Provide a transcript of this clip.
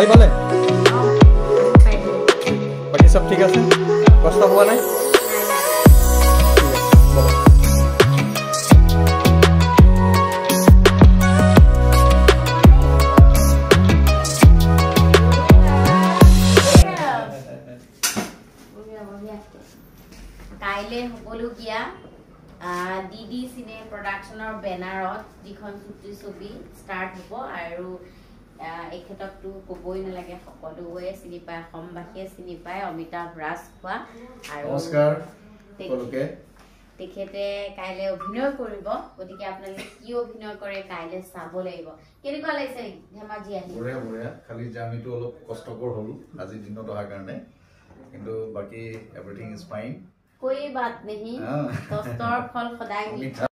আহি পালে বাকি সব ঠিক আছে কষ্ট হোৱা নাই কাইলে হবলগীয়া ডিডি সিনে প্ৰডাকশনৰ বেনাৰত যিখন ছবি ষ্টাৰ্ট হ'ব আৰু এখেতকটো কবই নালাগে সকলোৱে চিনি পায় অসমবাসীয়ে চিনি পায় অমিতাভ ৰাজখোৱা আৰু নমস্কাৰ সকলোকে তেখেতে কাইলে অভিনয় কৰিব গতিকে আপোনালোকে কি অভিনয় কৰে কাইলে চাব লাগিব কেনেকুৱা লাগিছে ধেমাজি আহি বঢ়িয়া খালি জাৰ্নিটো অলপ কষ্টকৰ হ'ল আজি দিনত অহাৰ কাৰণে কিন্তু বাকি এভৰিথিং ইজ ফাইন कोई बात नहीं कष्टर फल सदाय